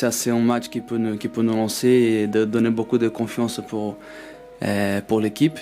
ça c'est un match qui peut nous lancer et de donner beaucoup de confiance pour l'équipe.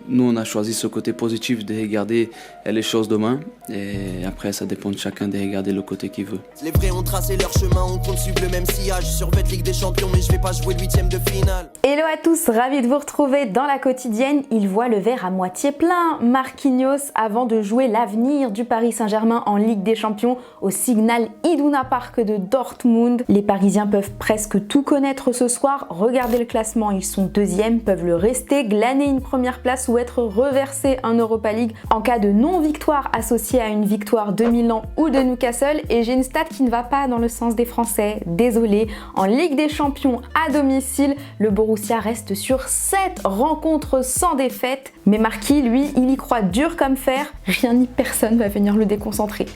Nous, on a choisi ce côté positif de regarder les choses demain. Et après, ça dépend de chacun de regarder le côté qu'il veut. Les vrais ont tracé leur chemin, on compte suivre le même sillage. Survêt Ligue des Champions, mais je vais pas jouer le 8e de finale. Hello à tous, ravi de vous retrouver dans la quotidienne. Il voit le verre à moitié plein. Marquinhos, avant de jouer l'avenir du Paris Saint-Germain en Ligue des Champions au Signal Iduna Park de Dortmund. Les Parisiens peuvent presque tout connaître ce soir. Regardez le classement, ils sont deuxièmes, peuvent le rester, glaner une première place ou être reversés en Europa League en cas de non-victoire associée à une victoire de Milan ou de Newcastle. Et j'ai une stat qui ne va pas dans le sens des Français, désolé. En Ligue des Champions à domicile, le Borussia reste sur 7 rencontres sans défaite. Mais Marquis, lui, il y croit dur comme fer. Rien ni personne va venir le déconcentrer.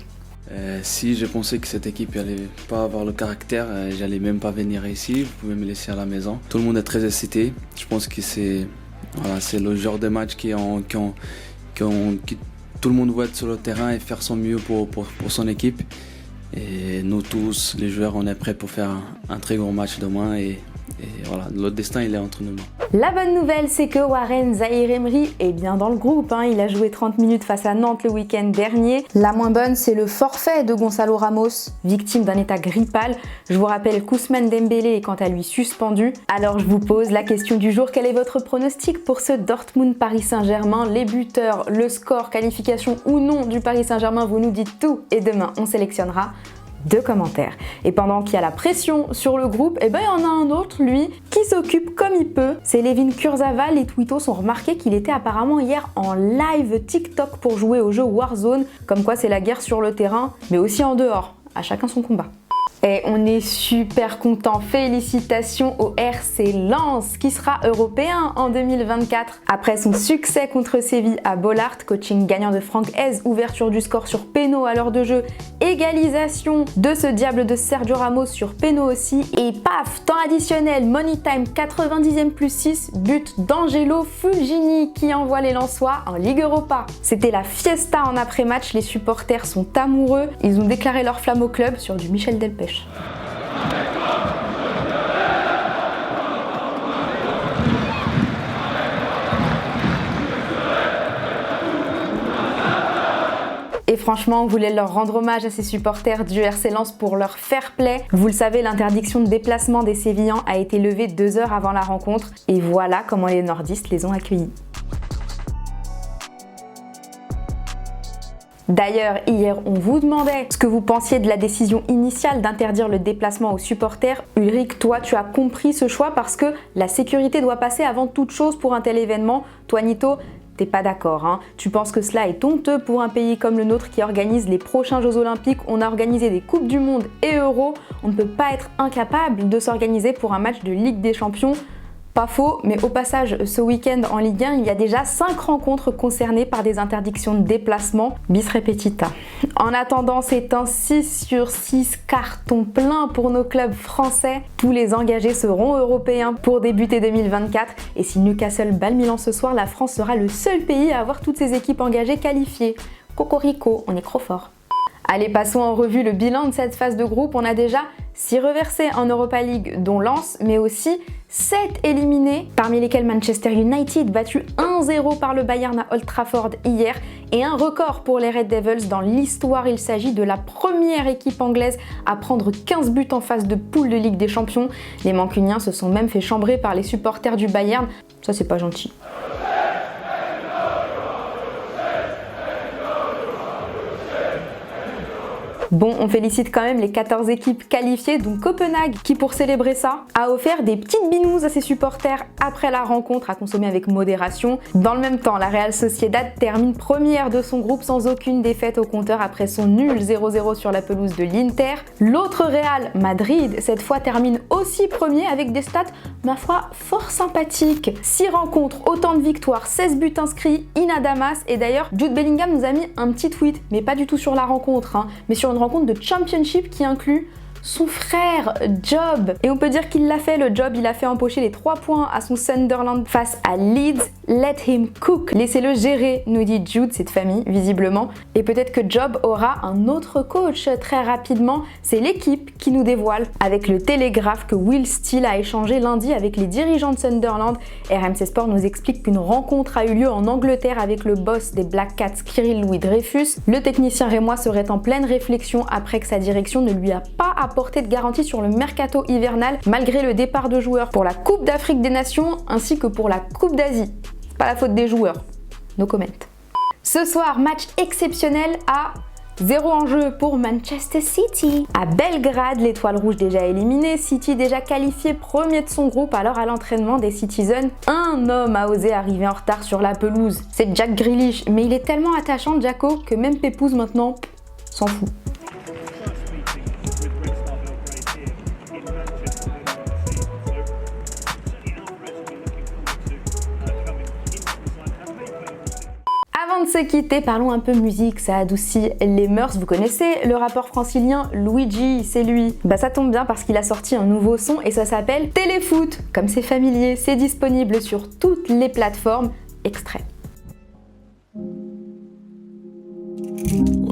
Si je pensais que cette équipe n'allait pas avoir le caractère, j'allais même pas venir ici. Vous pouvez me laisser à la maison. Tout le monde est très excité. Je pense que c'est le genre de match qui tout le monde doit être sur le terrain et faire son mieux pour son équipe. Et nous tous, les joueurs, on est prêts pour faire un très gros match demain. Et voilà, notre destin, il est entre nos mains. La bonne nouvelle, c'est que Warren Zaïre-Emery est bien dans le groupe. Il a joué 30 minutes face à Nantes le week-end dernier. La moins bonne, c'est le forfait de Gonzalo Ramos, victime d'un état grippal. Je vous rappelle qu'Ousmane Dembélé est quant à lui suspendu. Alors je vous pose la question du jour. Quel est votre pronostic pour ce Dortmund-Paris Saint-Germain? Les buteurs, le score, qualification ou non du Paris Saint-Germain, vous nous dites tout. Et demain, on sélectionnera 2 commentaires. Et pendant qu'il y a la pression sur le groupe, il y en a un autre, lui, qui s'occupe comme il peut. C'est Layvin Kurzawa. Les twittos ont remarqué qu'il était apparemment hier en live TikTok pour jouer au jeu Warzone. Comme quoi c'est la guerre sur le terrain, mais aussi en dehors. À chacun son combat. Et on est super content. Félicitations au RC Lens qui sera européen en 2024. Après son succès contre Séville à Bollaert, coaching gagnant de Franck Hez, ouverture du score sur péno à l'heure de jeu, égalisation de ce diable de Sergio Ramos sur péno aussi. Et paf, temps additionnel, money time 90e plus 6, but d'Angelo Fulgini qui envoie les Lensois en Ligue Europa. C'était la fiesta en après-match, les supporters sont amoureux. Ils ont déclaré leur flamme au club sur du Michel Delpech. Et franchement, on voulait leur rendre hommage à ces supporters du RC Lens pour leur fair play. Vous le savez, l'interdiction de déplacement des Sévillans a été levée 2 heures avant la rencontre. Et voilà comment les nordistes les ont accueillis. D'ailleurs, hier, on vous demandait ce que vous pensiez de la décision initiale d'interdire le déplacement aux supporters. Ulrich, toi, tu as compris ce choix parce que la sécurité doit passer avant toute chose pour un tel événement. Toi, Nito, t'es pas d'accord, Tu penses que cela est honteux pour un pays comme le nôtre qui organise les prochains Jeux Olympiques. On a organisé des Coupes du Monde et Euro. On ne peut pas être incapable de s'organiser pour un match de Ligue des Champions. Pas faux, mais au passage, ce week-end en Ligue 1, il y a déjà 5 rencontres concernées par des interdictions de déplacement. Bis repetita. En attendant, c'est un 6 sur 6 carton plein pour nos clubs français. Tous les engagés seront européens pour débuter 2024. Et si Newcastle bat le Milan ce soir, la France sera le seul pays à avoir toutes ses équipes engagées qualifiées. Cocorico, on est trop fort. Allez, passons en revue le bilan de cette phase de groupe. On a déjà 6 reversés en Europa League, dont Lens, mais aussi 7 éliminés, parmi lesquels Manchester United, battu 1-0 par le Bayern à Old Trafford hier, et un record pour les Red Devils dans l'histoire. Il s'agit de la première équipe anglaise à prendre 15 buts en phase de poule de Ligue des Champions. Les Mancuniens se sont même fait chambrer par les supporters du Bayern. Ça, c'est pas gentil. Bon, on félicite quand même les 14 équipes qualifiées, donc Copenhague qui, pour célébrer ça, a offert des petites binous à ses supporters après la rencontre à consommer avec modération. Dans le même temps, la Real Sociedad termine première de son groupe sans aucune défaite au compteur après son nul 0-0 sur la pelouse de l'Inter. L'autre Real, Madrid, cette fois termine aussi premier avec des stats, ma foi, fort sympathiques. 6 rencontres, autant de victoires, 16 buts inscrits, inadamas. Et d'ailleurs, Jude Bellingham nous a mis un petit tweet, mais pas du tout sur la rencontre, mais sur une rencontre de championship qui inclut son frère Job. Et on peut dire qu'il l'a fait, le job, il a fait empocher les 3 points à son Sunderland face à Leeds. Let him cook. Laissez-le gérer, nous dit Jude, cette famille, visiblement. Et peut-être que Job aura un autre coach très rapidement. C'est l'équipe qui nous dévoile avec le Télégraphe que Will Steele a échangé lundi avec les dirigeants de Sunderland. RMC Sport nous explique qu'une rencontre a eu lieu en Angleterre avec le boss des Black Cats, Kirill Louis Dreyfus. Le technicien rémois serait en pleine réflexion après que sa direction ne lui a pas apporté de garantie sur le mercato hivernal malgré le départ de joueurs pour la Coupe d'Afrique des Nations ainsi que pour la Coupe d'Asie. C'est pas la faute des joueurs. No comment. Ce soir, match exceptionnel à 0 enjeu pour Manchester City. À Belgrade, l'étoile rouge déjà éliminée, City déjà qualifié premier de son groupe. Alors à l'entraînement des Citizens, un homme a osé arriver en retard sur la pelouse. C'est Jack Grealish, mais il est tellement attachant Jacko que même Pépouze maintenant s'en fout. Avant de se quitter, parlons un peu musique, ça adoucit les mœurs. Vous connaissez le rappeur francilien Luigi, c'est lui. Bah ça tombe bien parce qu'il a sorti un nouveau son et ça s'appelle Téléfoot. Comme c'est familier, c'est disponible sur toutes les plateformes. Extrait. Au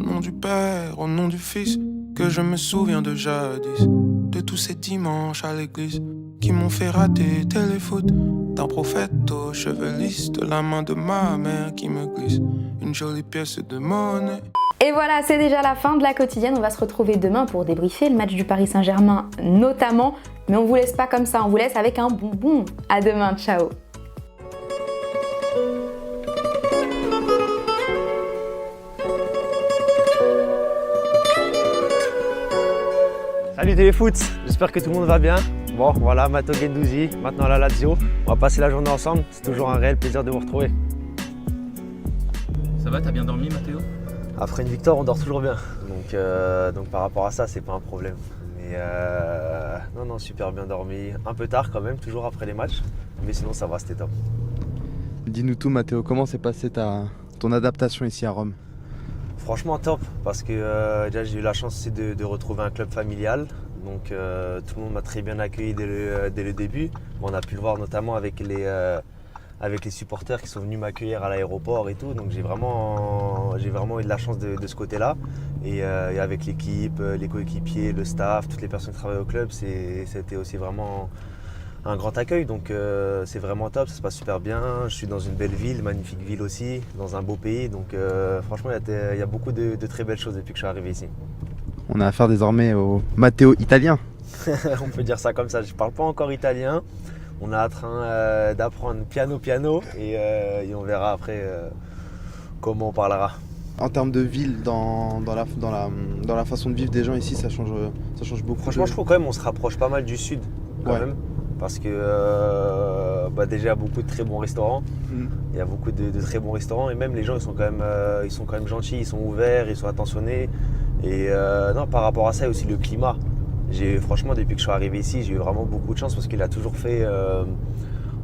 nom du Père, au nom du Fils, que je me souviens de jadis, de tous ces dimanches à l'église qui m'ont fait rater Téléfoot. D'un prophète aux cheveux lisses, de la main de ma mère qui me glisse une jolie pièce de monnaie. Et voilà, c'est déjà la fin de la quotidienne. On va se retrouver demain pour débriefer le match du Paris Saint-Germain notamment. Mais on vous laisse pas comme ça, on vous laisse avec un bonbon. À demain, ciao. Salut Téléfoot, j'espère que tout le monde va bien. Bon voilà, Matteo Guendouzi, maintenant à la Lazio. On va passer la journée ensemble, c'est toujours un réel plaisir de vous retrouver. Ça va, t'as bien dormi Matteo? Après une victoire, on dort toujours bien. Donc par rapport à ça, c'est pas un problème. Mais non, super bien dormi. Un peu tard quand même, toujours après les matchs. Mais sinon ça va, c'était top. Dis-nous tout Matteo, comment s'est passée ton adaptation ici à Rome? Franchement top, parce que déjà j'ai eu la chance aussi de retrouver un club familial. Donc tout le monde m'a très bien accueilli dès le début. On a pu le voir notamment avec les supporters qui sont venus m'accueillir à l'aéroport et tout. Donc j'ai vraiment eu de la chance de ce côté-là. Et avec l'équipe, les coéquipiers, le staff, toutes les personnes qui travaillent au club, c'était aussi vraiment un grand accueil. Donc c'est vraiment top, ça se passe super bien. Je suis dans une belle ville, magnifique ville aussi, dans un beau pays. Donc franchement, il y a beaucoup de très belles choses depuis que je suis arrivé ici. On a affaire désormais au Matteo italien. On peut dire ça comme ça, je ne parle pas encore italien. On est en train d'apprendre piano et on verra après comment on parlera. En termes de ville, dans la façon de vivre des gens ici, ça change beaucoup. Franchement, je trouve quand même on se rapproche pas mal du sud quand même. Parce que déjà il y a beaucoup de très bons restaurants. Il y a beaucoup de très bons restaurants et même les gens ils sont quand même gentils, ils sont ouverts, ils sont attentionnés. Et non, par rapport à ça, il y a aussi le climat. Franchement, depuis que je suis arrivé ici, j'ai eu vraiment beaucoup de chance parce qu'il a toujours fait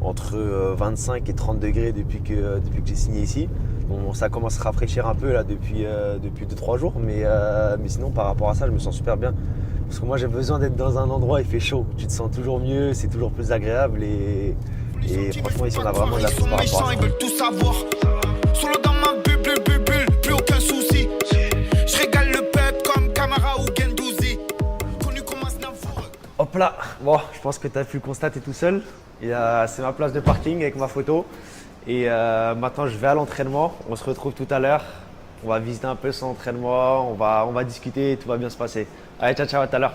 entre 25 et 30 degrés depuis que j'ai signé ici. Bon, ça commence à rafraîchir un peu là depuis 2-3 jours, mais sinon par rapport à ça, je me sens super bien. Parce que moi j'ai besoin d'être dans un endroit où il fait chaud. Tu te sens toujours mieux, c'est toujours plus agréable et franchement ici on a vraiment de la chance par rapport à ça. Ils veulent tout savoir. Solo dans ma bulle, plus aucun souci. Je régale le peuple comme Camara ou Guendouzi. Connu comme Aznavour. Hop là, bon, je pense que tu as pu le constater tout seul. C'est ma place de parking avec ma photo. Et maintenant je vais à l'entraînement. On se retrouve tout à l'heure. On va visiter un peu son entraînement, on va discuter et tout va bien se passer. Allez, ciao, à tout à l'heure.